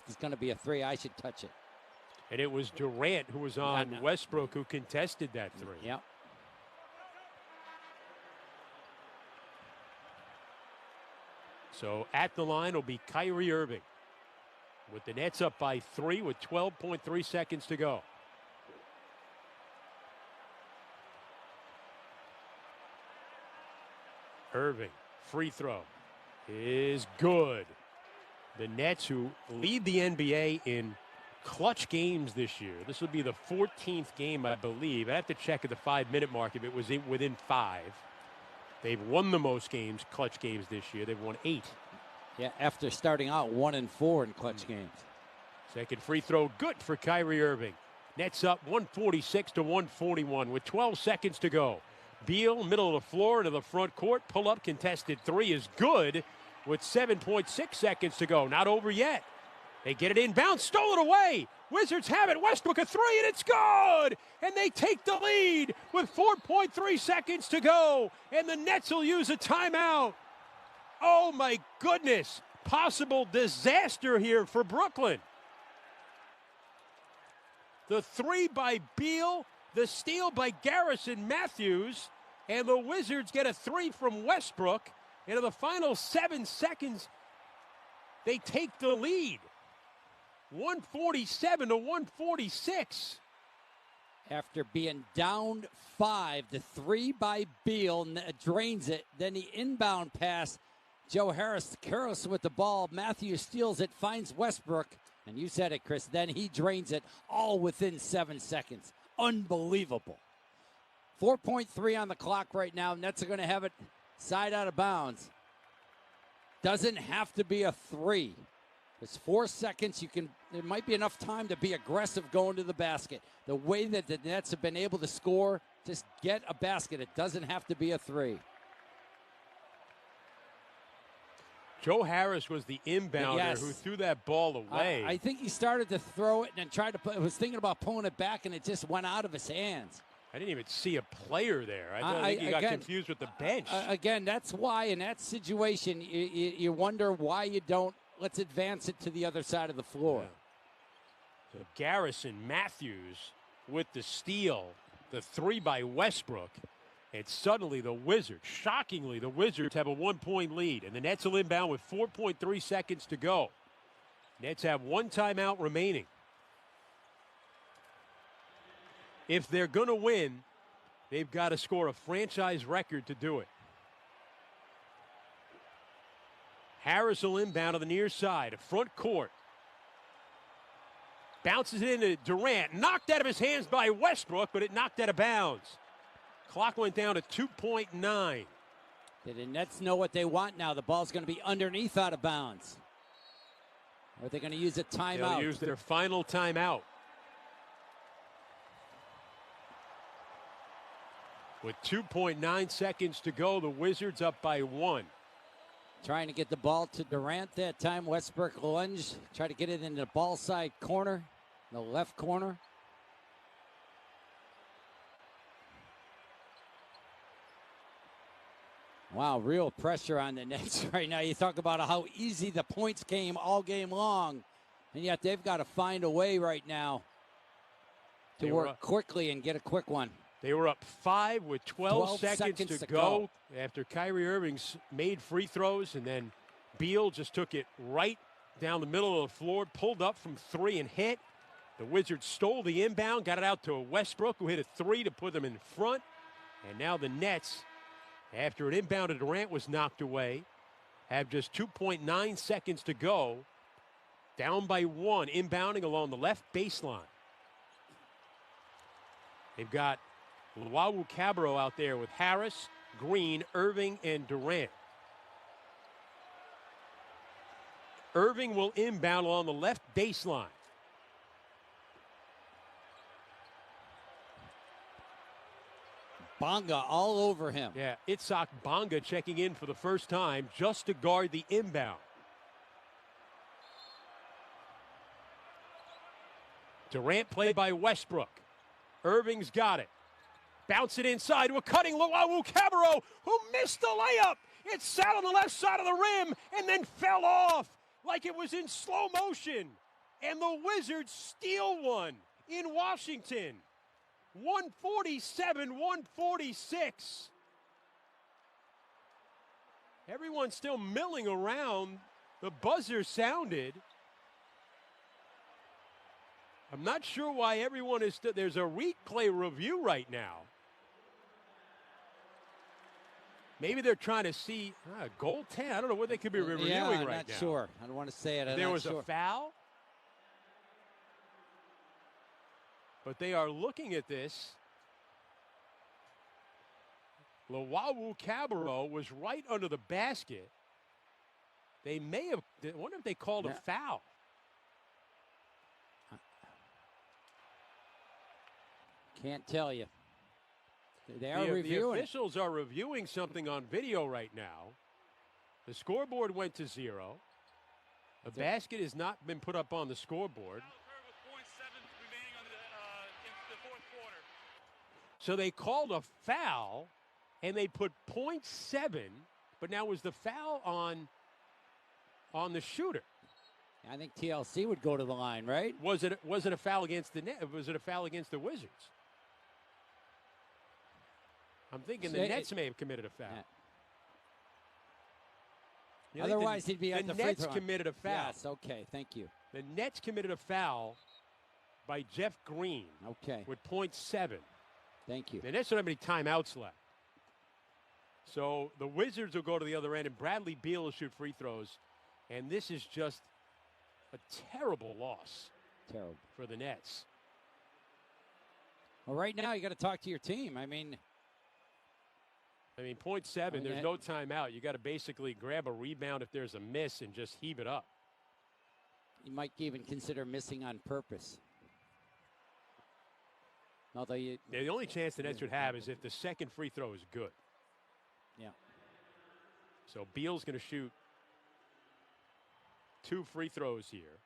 it's going to be a three, I should touch it. And it was Durant who was on Westbrook who contested that three. Yep. So at the line will be Kyrie Irving with the Nets up by 3 with 12.3 seconds to go. Irving, free throw, is good. The Nets, who lead the NBA in clutch games this year. This would be the 14th game, I believe. I have to check at the 5-minute mark if it was within 5. They've won the most games, clutch games this year. They've won 8. Yeah, after starting out 1-4 in clutch games. Second free throw, good for Kyrie Irving. Nets up 146 to 141 with 12 seconds to go. Beal, middle of the floor to the front court. Pull-up contested three is good with 7.6 seconds to go. Not over yet. They get it inbound, stole it away. Wizards have it. Westbrook a three, and it's good. And they take the lead with 4.3 seconds to go. And the Nets will use a timeout. Oh, my goodness. Possible disaster here for Brooklyn. The three by Beal, the steal by Garrison Matthews, and the Wizards get a three from Westbrook. And in the final 7 seconds, they take the lead. 147 to 146. After being down 5, the three by Beal drains it. Then the inbound pass, Joe Harris careless with the ball. Matthews steals it, finds Westbrook. And you said it, Chris. Then he drains it all within 7 seconds. Unbelievable. 4.3 on the clock right now. Nets are going to have it side out of bounds. Doesn't have to be a three. There's 4 seconds. There might be enough time to be aggressive going to the basket. The way that the Nets have been able to score, just get a basket. It doesn't have to be a three. Joe Harris was the inbounder who threw that ball away. I think he started to throw it and then tried to was thinking about pulling it back, and it just went out of his hands. I didn't even see a player there. I think he got confused with the bench. Again, that's why in that situation you wonder why you don't. Let's advance it to the other side of the floor. Yeah. So Garrison Matthews with the steal, the three by Westbrook. And suddenly the Wizards, shockingly, the Wizards have a 1-point lead. And the Nets will inbound with 4.3 seconds to go. Nets have 1 timeout remaining. If they're going to win, they've got to score a franchise record to do it. Harris will inbound on the near side, front court. Bounces it into Durant. Knocked out of his hands by Westbrook, but it knocked out of bounds. Clock went down to 2.9. The Nets know what they want now. The ball's going to be underneath out of bounds. Or are they going to use a timeout? They'll use their final timeout. With 2.9 seconds to go, the Wizards up by 1. Trying to get the ball to Durant that time. Westbrook lunge. Try to get it in the ball side corner, the left corner. Wow, real pressure on the Nets right now. You talk about how easy the points came all game long, and yet they've got to find a way right now to work quickly and get a quick one. They were up 5 with 12 seconds to go after Kyrie Irving's made free throws, and then Beal just took it right down the middle of the floor, pulled up from 3 and hit. The Wizards stole the inbound, got it out to Westbrook, who hit a 3 to put them in front. And now the Nets, after an inbound to Durant was knocked away, have just 2.9 seconds to go, down by 1, inbounding along the left baseline. They've got Luwawu-Cabarrot out there with Harris, Green, Irving, and Durant. Irving will inbound along the left baseline. Bonga all over him. Yeah, Itzhak Bonga checking in for the first time just to guard the inbound. Durant played by Westbrook. Irving's got it. Bounce it inside to a cutting Luwawu-Cabarrot, who missed the layup. It sat on the left side of the rim and then fell off like it was in slow motion. And the Wizards steal one in Washington. 147-146. Everyone's still milling around. The buzzer sounded. I'm not sure why everyone is still. There's a replay review right now. Maybe they're trying to see goal 10. I don't know what they could be reviewing right now. I'm not sure. I don't want to say it. There was a foul. But they are looking at this. Luwawu-Cabarrot was right under the basket. They may have. I wonder if they called a foul. Can't tell you. They are reviewing. The officials are reviewing something on video right now. The scoreboard went to 0. The basket has not been put up on the scoreboard. So they called a foul, and they put .7, but now was the foul on the shooter? I think TLC would go to the line, right? Was it a foul against the net? Was it a foul against the Wizards? I'm thinking the Nets may have committed a foul. Yeah. Otherwise, he'd be at the free throw. The Nets committed a foul. Yes, okay, thank you. The Nets committed a foul by Jeff Green. Okay. With .7. Thank you. The Nets don't have any timeouts left. So the Wizards will go to the other end, and Bradley Beal will shoot free throws. And this is just a terrible loss. Terrible. For the Nets. Well, right now you got to talk to your team. I mean, .7, there's no timeout. You got to basically grab a rebound if there's a miss and just heave it up. You might even consider missing on purpose. Although the only chance the Nets would have is if the second free throw is good. Yeah. So Beal's going to shoot 2 free throws here,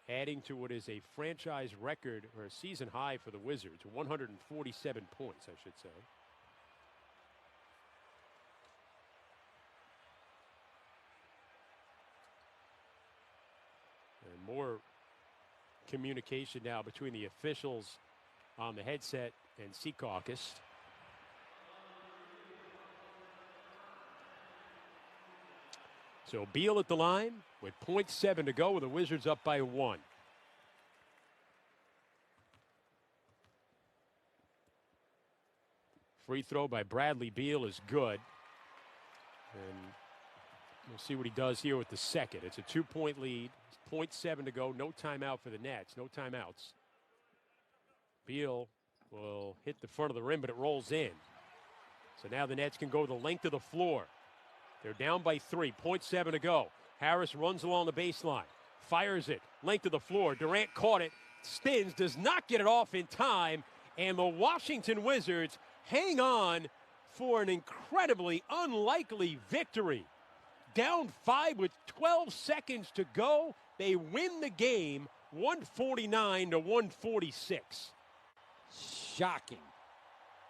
adding to what is a franchise record or a season high for the Wizards, 147 points, I should say. And more communication now between the officials on the headset and Secaucus. So Beal at the line with .7 to go, with the Wizards up by 1. Free throw by Bradley Beal is good. And we'll see what he does here with the second. It's a 2-point lead. 0.7 to go. No timeout for the Nets. No timeouts. Beal will hit the front of the rim, but it rolls in. So now the Nets can go the length of the floor. They're down by 3. 0.7 to go. Harris runs along the baseline. Fires it. Length of the floor. Durant caught it. Spins. Does not get it off in time. And the Washington Wizards hang on for an incredibly unlikely victory. Down 5 with 12 seconds to go. They win the game 149-146.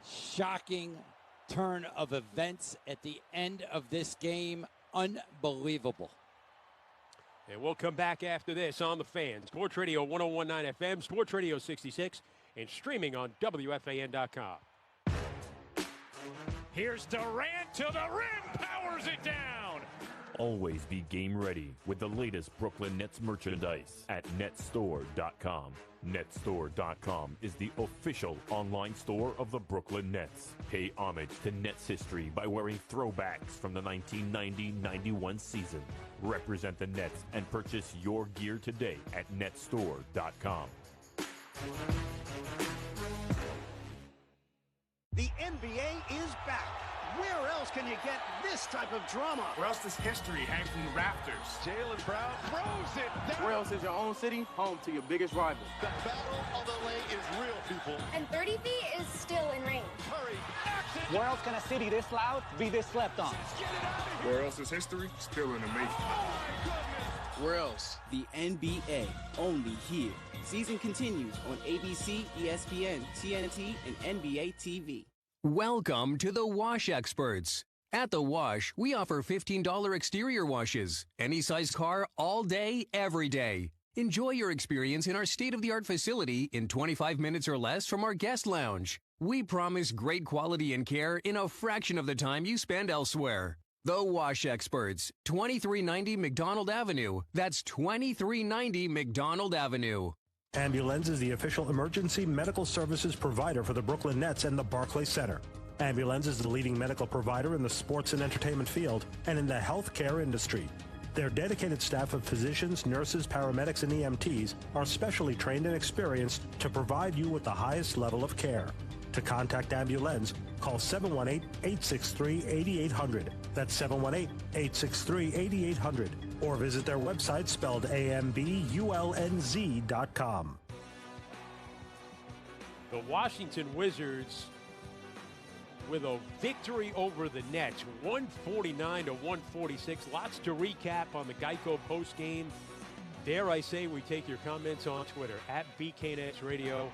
Shocking turn of events at the end of this game. Unbelievable. And we'll come back after this on The Fan. Sports Radio 101.9 FM, Sports Radio 66, and streaming on WFAN.com. Here's Durant to the rim, powers it down. Always be game ready with the latest Brooklyn Nets merchandise at netstore.com. Netstore.com is the official online store of the Brooklyn Nets. Pay homage to Nets history by wearing throwbacks from the 1990-91 season. Represent the Nets and purchase your gear today at netstore.com. The NBA is back. Where else can you get this type of drama? Where else does history hang from the rafters? Jaylen Brown throws it down. Where else is your own city home to your biggest rival? The Battle of LA is real, people. And 30 feet is still in range. Curry, action. Where else can a city this loud be this slept on? Where else is history still in the making? Oh, my goodness. Where else? The NBA, only here. Season continues on ABC, ESPN, TNT, and NBA TV. Welcome to the Wash Experts. At The Wash, we offer $15 exterior washes. Any size car, all day, every day. Enjoy your experience in our state-of-the-art facility in 25 minutes or less from our guest lounge. We promise great quality and care in a fraction of the time you spend elsewhere. The Wash Experts, 2390 McDonald Avenue. That's 2390 McDonald Avenue. Ambulance is the official emergency medical services provider for the Brooklyn Nets and the Barclays Center. Ambulance is the leading medical provider in the sports and entertainment field and in the healthcare industry. Their dedicated staff of physicians, nurses, paramedics, and EMTs are specially trained and experienced to provide you with the highest level of care. To contact Ambulance, call 718-863-8800. That's 718-863-8800. Or visit their website spelled ambulnz.com. The Washington Wizards with a victory over the Nets, 149 to 146. Lots to recap on the Geico postgame. Dare I say we take your comments on Twitter, at BKNets Radio.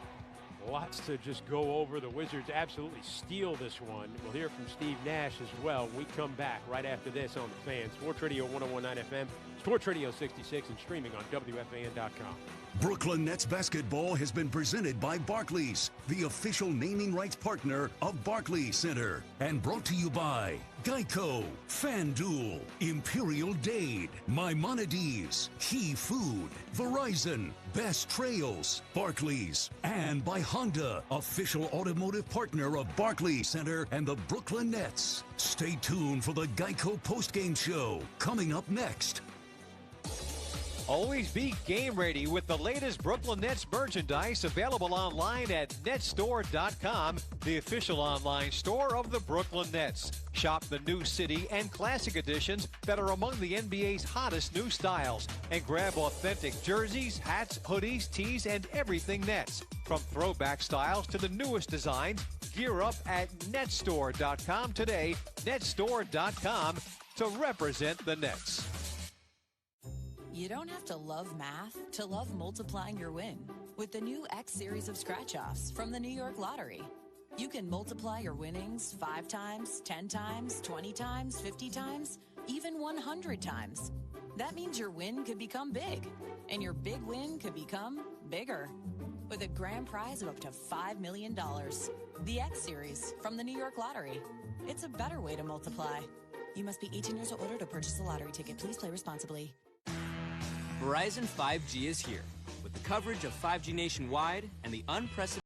Lots to just go over. The Wizards absolutely steal this one. We'll hear from Steve Nash as well. We come back right after this on The Fan. Sports Radio 101.9 FM, Sports Radio 66, and streaming on WFAN.com. Brooklyn Nets basketball has been presented by Barclays, the official naming rights partner of Barclays Center, and brought to you by Geico, FanDuel, Imperial Dade, Maimonides, Key Food, Verizon, Best Trails, Barclays, and by Honda, official automotive partner of Barclays Center and the Brooklyn Nets. Stay tuned for the Geico postgame show coming up next. Always be game ready with the latest Brooklyn Nets merchandise available online at netstore.com, the official online store of the Brooklyn Nets. Shop the new city and classic editions that are among the NBA's hottest new styles, and grab authentic jerseys, hats, hoodies, tees, and everything Nets. From throwback styles to the newest designs, gear up at netstore.com today. Netstore.com to represent the Nets. You don't have to love math to love multiplying your win with the new X series of scratch-offs from the New York Lottery. You can multiply your winnings 5 times, 10 times, 20 times, 50 times, even 100 times. That means your win could become big, and your big win could become bigger, with a grand prize of up to $5 million. The X series from the New York Lottery. It's a better way to multiply. You must be 18 years or older to purchase a lottery ticket. Please play responsibly. Verizon 5G is here with the coverage of 5G nationwide and the unprecedented